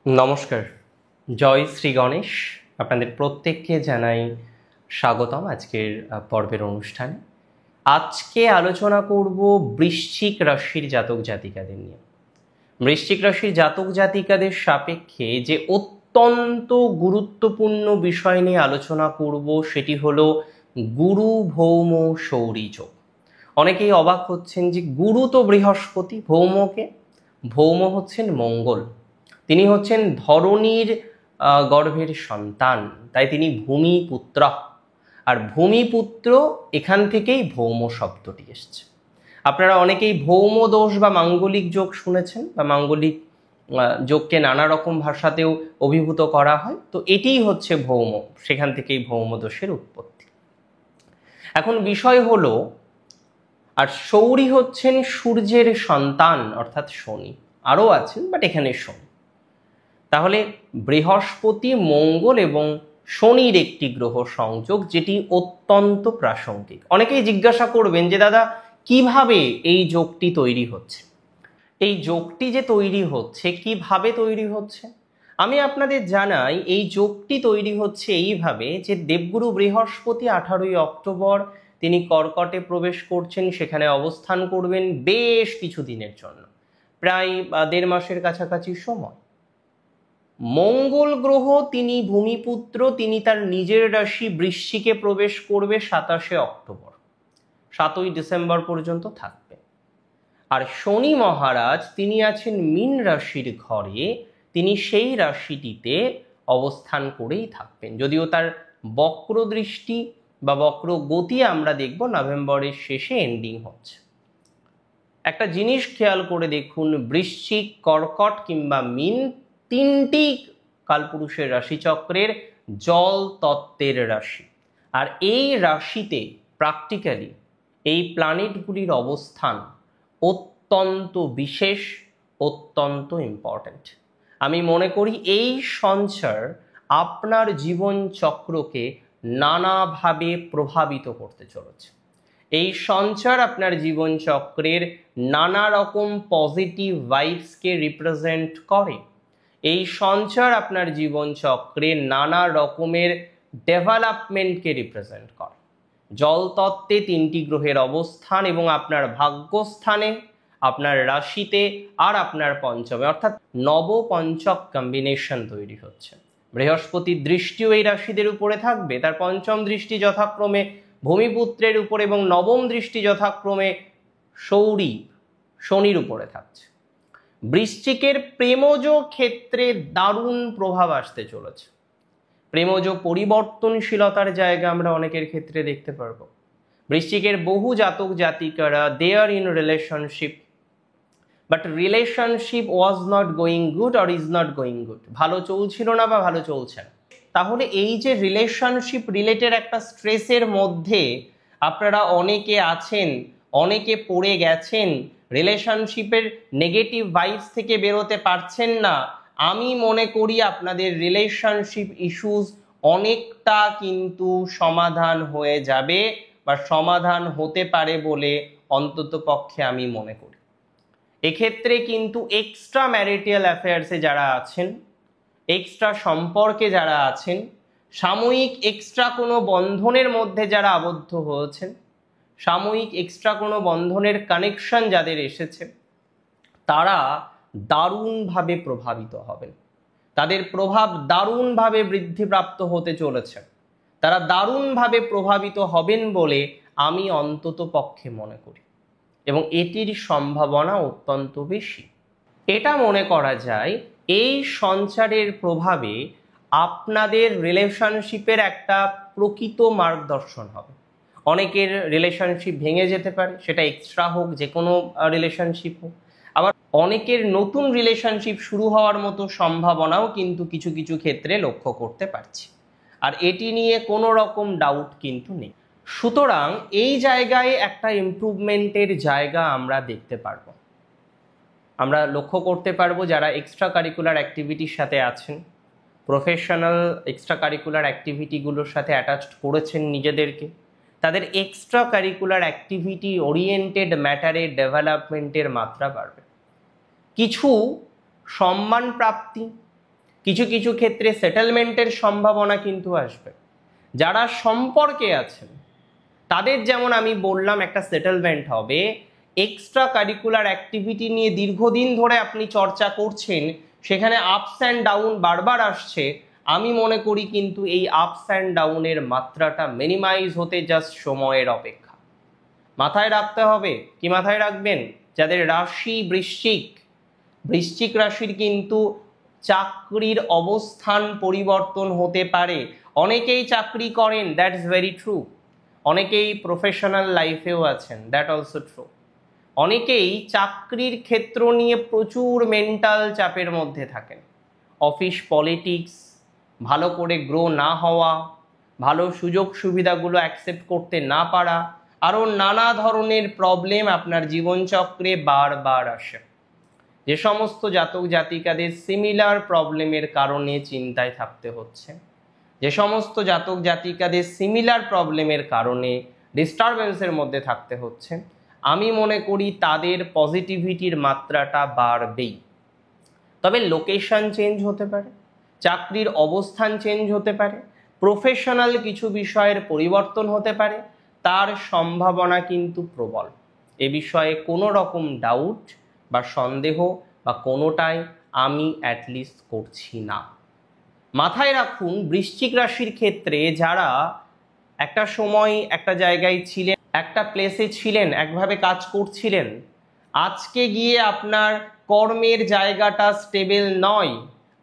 নমস্কার। জয় শ্রী গণেশ। আপনাদের প্রত্যেককে জানাই স্বাগতম আজকের পর্বের অনুষ্ঠানে। আজকে আলোচনা করব বৃশ্চিক রাশির জাতক জাতিকাদের নিয়ে। বৃশ্চিক রাশির জাতক জাতিকাদের সাপেক্ষে যে অত্যন্ত গুরুত্বপূর্ণ বিষয় নিয়ে আলোচনা করব সেটি হলো গুরু ভৌম সৌরী যোগ। অনেকেই অবাক হচ্ছেন যে গুরু তো বৃহস্পতি, ভৌমকে? ভৌম হচ্ছেন মঙ্গল। তিনি হচ্ছেন ধরণীর গর্ভের সন্তান, তাই তিনি ভূমিপুত্র। আর ভূমিপুত্র এখান থেকেই ভৌম শব্দটি এসছে। আপনারা অনেকেই ভৌম দোষ বা মাঙ্গলিক যোগ শুনেছেন, বা মাঙ্গলিক যোগকে নানা রকম ভাষাতেও অভিভূত করা হয়। তো এটিই হচ্ছে ভৌম, সেখান থেকেই ভৌম দোষের উৎপত্তি। এখন বিষয় হলো, আর সৌরী হচ্ছেন সূর্যের সন্তান অর্থাৎ শনি, আরও আছেন বাট এখানে শনি। তাহলে বৃহস্পতি, মঙ্গল এবং শনির একটি গ্রহ সংযোগ, যেটি অত্যন্ত প্রাসঙ্গিক। অনেকেই জিজ্ঞাসা করবেন যে দাদা কিভাবে এই যোগটি তৈরি হচ্ছে। এই যোগটি যে তৈরি হচ্ছে, কিভাবে তৈরি হচ্ছে আমি আপনাদের জানাই। এই যোগটি তৈরি হচ্ছে এইভাবে যে দেবগুরু বৃহস্পতি 18ই অক্টোবর তিনি কর্কটে প্রবেশ করছেন, সেখানে অবস্থান করবেন বেশ কিছু দিনের জন্য, প্রায় 1.5 মাসের কাছাকাছি সময়। মঙ্গল গ্রহ তিনি ভূমিপুত্র, তিনি তার নিজের রাশি বৃশ্চিকে প্রবেশ করবে 27শে অক্টোবর, 7ই ডিসেম্বর পর্যন্ত থাকবে। আর শনি মহারাজ তিনি আছেন মীন রাশির ঘরে, তিনি সেই রাশিটিতে অবস্থান করেই থাকবেন, যদিও তার বক্র দৃষ্টি বা বক্র গতি আমরা দেখব নভেম্বরের শেষে এন্ডিং হচ্ছে। একটা জিনিস খেয়াল করে দেখুন, বৃশ্চিক, কর্কট কিংবা মীন তিনটি কালপুরুষের রাশিচক্রের জল তত্ত্বের রাশি। আর এই রাশিতে প্র্যাকটিক্যালি এই প্ল্যানেটগুলির অবস্থান অত্যন্ত বিশেষ, অত্যন্ত ইম্পর্ট্যান্ট। আমি মনে করি এই সঞ্চার আপনার জীবন চক্রকে নানাভাবে প্রভাবিত করতে চলেছে। এই সঞ্চার আপনার জীবন চক্রের নানা রকম পজিটিভ ভাইবসকে রিপ্রেজেন্ট করে। এই সঞ্চার আপনার জীবন চক্রে নানা রকমের ডেভেলপমেন্টকে রিপ্রেজেন্ট করে। জলতত্ত্বে 3টি গ্রহের অবস্থান এবং আপনার ভাগ্যস্থানে, আপনার রাশিতে আর আপনার পঞ্চমে, অর্থাৎ নবপঞ্চক কম্বিনেশন তৈরি হচ্ছে। বৃহস্পতির দৃষ্টিও এই রাশিদের উপরে থাকবে, তার পঞ্চম দৃষ্টি যথাক্রমে ভূমিপুত্রের উপর এবং নবম দৃষ্টি যথাক্রমে সৌরী শনির উপরে থাকছে। বৃশ্চিকের প্রেমজ ক্ষেত্রে দারুণ প্রভাব আসতে চলেছে। প্রেমজ পরিবর্তনশীলতার জায়গা আমরা অনেকের ক্ষেত্রে দেখতে পারবো। বৃশ্চিকের বহু জাতক জাতিকারা they are in relationship, but relationship was not going good or is not going good, ভালো চলছিল না বা ভালো চলছে না। তাহলে এই যে রিলেশনশিপ রিলেটেড একটা স্ট্রেসের মধ্যে আপনারা অনেকে আছেন, অনেকে পড়ে গেছেন, রিলেশনশিপের নেগেটিভ ভাইবস থেকে বেরোতে পারছেন না, আমি মনে করি আপনাদের রিলেশনশিপ ইস্যুস অনেকটা কিন্তু সমাধান হয়ে যাবে বা সমাধান হতে পারে বলে অন্তত পক্ষে আমি মনে করি। এক্ষেত্রে কিন্তু এক্সট্রা ম্যারিটাল অ্যাফেয়ার্সে যারা আছেন, এক্সট্রা সম্পর্কে যারা আছেন, সাময়িক এক্সট্রা কোনো বন্ধনের মধ্যে যারা আবদ্ধ হয়েছেন, সাময়িক এক্সট্রা কোনো বন্ধনের কানেকশন যাদের এসেছে, তারা দারুণভাবে প্রভাবিত হবেন। তাদের প্রভাব দারুণভাবে বৃদ্ধিপ্রাপ্ত হতে চলেছে, তারা দারুণভাবে প্রভাবিত হবেন বলে আমি অন্তত পক্ষে মনে করি, এবং এটির সম্ভাবনা অত্যন্ত বেশি। এটা মনে করা যায় এই সঞ্চারের প্রভাবে আপনাদের রিলেশনশিপের একটা প্রকৃত মার্গদর্শন হবে। অনেকের রিলেশনশিপ ভেঙে যেতে পারে, সেটা এক্সট্রা হোক, যে কোনো রিলেশনশিপ হোক। আবার অনেকের নতুন রিলেশনশিপ শুরু হওয়ার মতো সম্ভাবনাও কিন্তু কিছু কিছু ক্ষেত্রে লক্ষ্য করতে পারছি, আর এটি নিয়ে কোনো রকম ডাউট কিন্তু নেই। সুতরাং এই জায়গায় একটা ইমপ্রুভমেন্টের জায়গা আমরা দেখতে পারবো, আমরা লক্ষ্য করতে পারবো। যারা এক্সট্রা কারিকুলার অ্যাক্টিভিটির সাথে আছেন, প্রফেশনাল এক্সট্রা কারিকুলার অ্যাক্টিভিটিগুলোর সাথে অ্যাটাচড করেছেন নিজেদেরকে, তাদের এক্সট্রা কারিকুলার অ্যাক্টিভিটি ওরিয়েন্টেড ম্যাটারের ডেভেলপমেন্টের মাত্রা বাড়বে। কিছু সম্মান প্রাপ্তি, কিছু কিছু ক্ষেত্রে সেটেলমেন্টের সম্ভাবনা কিন্তু আসবে। যারা সম্পর্কে আছেন তাদের যেমন আমি বললাম একটা সেটেলমেন্ট হবে, এক্সট্রা কারিকুলার অ্যাক্টিভিটি নিয়ে দীর্ঘদিন ধরে আপনি চর্চা করছেন, সেখানে আপস অ্যান্ড ডাউন বারবার আসছে, আমি মনে করি কিন্তু এই আপস অ্যান্ড ডাউনের মাত্রাটা মিনিমাইজ হতে জাস্ট সময়ের অপেক্ষা। মাথায় রাখতে হবে, কি মাথায় রাখবেন, যাদের রাশি বৃশ্চিক, বৃশ্চিক রাশির কিন্তু চাকরির অবস্থান পরিবর্তন হতে পারে। অনেকেই চাকরি করেন, দ্যাটস ভেরি ট্রু। অনেকেই প্রফেশনাল লাইফেও আছেন, দ্যাট অলসো ট্রু। অনেকেই চাকরির ক্ষেত্র নিয়ে প্রচুর মেন্টাল চাপের মধ্যে থাকেন। অফিস পলিটিক্স, ভালো করে গ্রো না হওয়া, ভালো সুযোগ সুবিধাগুলো অ্যাকসেপ্ট করতে না পারা, আরও নানা ধরনের প্রবলেম আপনার জীবনচক্রে বারবার আসে। যে সমস্ত জাতক জাতিকাদের সিমিলার প্রবলেমের কারণে চিন্তায় থাকতে হচ্ছে, যে সমস্ত জাতক জাতিকাদের সিমিলার প্রবলেমের কারণে ডিস্টারবেন্সের মধ্যে থাকতে হচ্ছে, আমি মনে করি তাদের পজিটিভিটির মাত্রাটা বাড়বেই। তবে লোকেশন চেঞ্জ হতে পারে, চাকরির অবস্থান চেঞ্জ হতে পারে, প্রফেশনাল কিছু বিষয়ের পরিবর্তন হতে পারে, তার সম্ভাবনা কিন্তু প্রবল। এ বিষয়ে কোনো রকম ডাউট বা সন্দেহ বা কোনোটাই আমি অ্যাটলিস্ট করছি না। মাথায় রাখুন, বৃশ্চিক রাশির ক্ষেত্রে যারা একটা সময় একটা জায়গায় ছিলেন, একটা প্লেসে ছিলেন, একভাবে কাজ করছিলেন, আজকে গিয়ে আপনার কর্মের জায়গাটা স্টেবল নয়,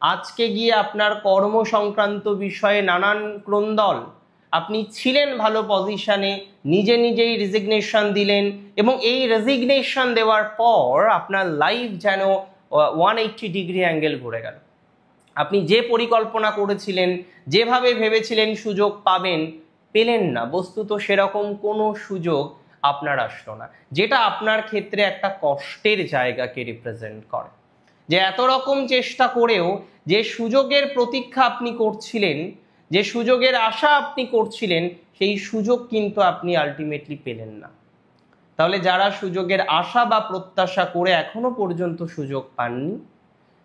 আজকে গিয়ে আপনার কর্ম সংক্রান্ত বিষয়ে নানান ক্রন্দল, আপনি ছিলেন ভালো পজিশনে, নিজে নিজেই রেজিগনেশন দিলেন এবং এই রেজিগনেশন দেওয়ার পর আপনার লাইফ যেন 180 ডিগ্রি অ্যাঙ্গেল ঘুরে গেল। আপনি যে পরিকল্পনা করেছিলেন, যেভাবে ভেবেছিলেন সুযোগ পাবেন, পেলেন না। বস্তুত সেরকম কোনো সুযোগ আপনার আসলো না, যেটা আপনার ক্ষেত্রে একটা কষ্টের জায়গাকে রিপ্রেজেন্ট করে। যে এত রকম চেষ্টা করেও যে সুযোগের প্রতীক্ষা আপনি করছিলেন, যে সুযোগের আশা আপনি করছিলেন, সেই সুযোগ কিন্তু আপনি আলটিমেটলি পেলেন না। তাহলে যারা সুযোগের আশা বা প্রত্যাশা করে এখনো পর্যন্ত সুযোগ পাননি,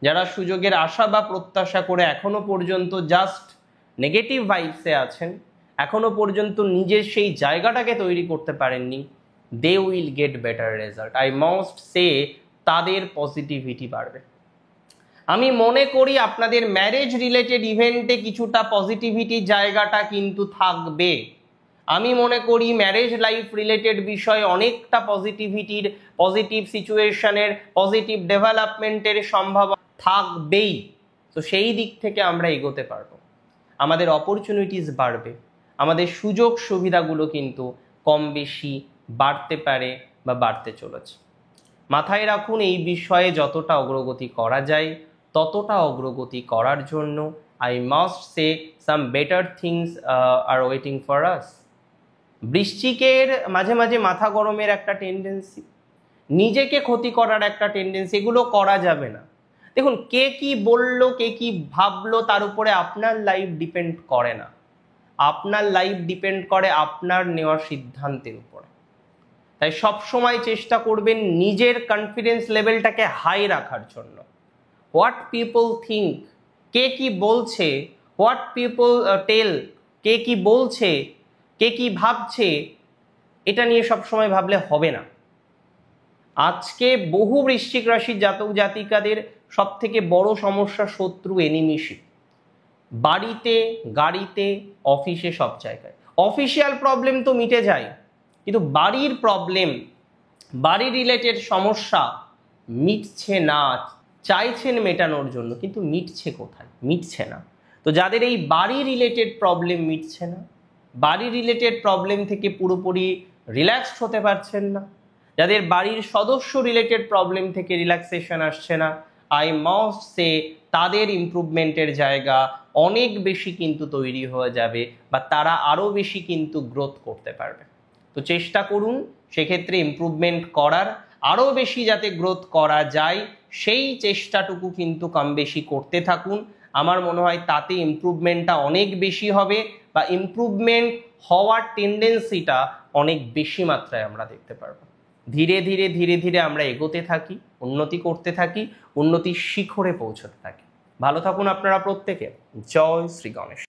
যারা সুযোগের আশা বা প্রত্যাশা করে এখনো পর্যন্ত জাস্ট নেগেটিভ ভাইবসে আছেন, এখনো পর্যন্ত নিজের সেই জায়গাটাকে তৈরি করতে পারেননি, they will get better result. I must say, তাদের পজিটিভিটি বাড়বে। আমি মনে করি আপনাদের ম্যারেজ রিলেটেড ইভেন্টে কিছুটা পজিটিভিটি জায়গাটা কিন্তু থাকবে। আমি মনে করি ম্যারেজ লাইফ রিলেটেড বিষয়ে অনেকটা পজিটিভিটির, পজিটিভ সিচুয়েশনের, পজিটিভ ডেভেলপমেন্টের সম্ভাবনা থাকবেই। তো সেই দিক থেকে আমরা এগোতে পারবো, আমাদের অপরচুনিটিস বাড়বে, আমাদের সুযোগ সুবিধাগুলো কিন্তু কম বেশি বাড়তে পারে বা বাড়তে চলেছে। মাথায় রাখুন, এই বিষয়ে যতটা অগ্রগতি করা যায় ততটা অগ্রগতি করার জন্য I must say some better things are waiting for us. বৃশ্চিকের মাঝে মাঝে মাথা গরমের একটা টেন্ডেন্সি, নিজেকে ক্ষতি করার একটা টেন্ডেন্সি, এগুলো করা যাবে না। দেখুন, কে কি বললো, কে কি ভাবলো, তার উপরে আপনার লাইফ ডিপেন্ড করে না। আপনার লাইফ ডিপেন্ড করে আপনার নেওয়া সিদ্ধান্তের উপরে। তাই সবসময় চেষ্টা করবেন নিজের কনফিডেন্স লেভেলটাকে হাই রাখার জন্য। হোয়াট পিপল থিঙ্ক, কে কি বলছে, হোয়াট পিপল টেল, কে কি বলছে, কে কি ভাবছে, এটা নিয়ে সবসময় ভাবলে হবে না। আজকে বহু বৃশ্চিক রাশির জাতক জাতিকাদের সব থেকে বড় সমস্যা শত্রু, এনিমিশিপ। বাড়িতে, গাড়িতে, অফিসে, সব জায়গায়। অফিসিয়াল প্রবলেম তো মিটে যায়, কিন্তু বাড়ির প্রবলেম, বাড়ি রিলেটেড সমস্যা মিটছে না। চাইছেন মেটানোর জন্য, কিন্তু মিটছে কোথায়? মিটছে না। তো যাদের এই বাড়ি রিলেটেড প্রবলেম মিটছে না, বাড়ি রিলেটেড প্রবলেম থেকে পুরোপুরি রিল্যাক্সড হতে পারছেন না, যাদের বাড়ির সদস্য রিলেটেড প্রবলেম থেকে রিল্যাক্সেশন আসছে না, আই মাস্ট সে তাদের ইমপ্রুভমেন্টের জায়গা অনেক বেশি কিন্তু তৈরি হয়ে যাবে, বা তারা আরও বেশি কিন্তু গ্রোথ করতে পারবে। তো চেষ্টা করুন সেক্ষেত্রে ইমপ্রুভমেন্ট করার, আরও বেশি যাতে গ্রোথ করা যায় সেই চেষ্টাটুকু কিন্তু কম বেশি করতে থাকুন। আমার মনে হয় তাতে ইমপ্রুভমেন্টটা অনেক বেশি হবে, বা ইমপ্রুভমেন্ট হওয়ার টেন্ডেন্সিটা অনেক বেশি মাত্রায় আমরা দেখতে পারবো। ধীরে ধীরে ধীরে ধীরে আমরা এগোতে থাকি, উন্নতি করতে থাকি, উন্নতির শিখরে পৌঁছতে থাকি। ভালো থাকুন আপনারা প্রত্যেকে। জয় শ্রী গণেশ।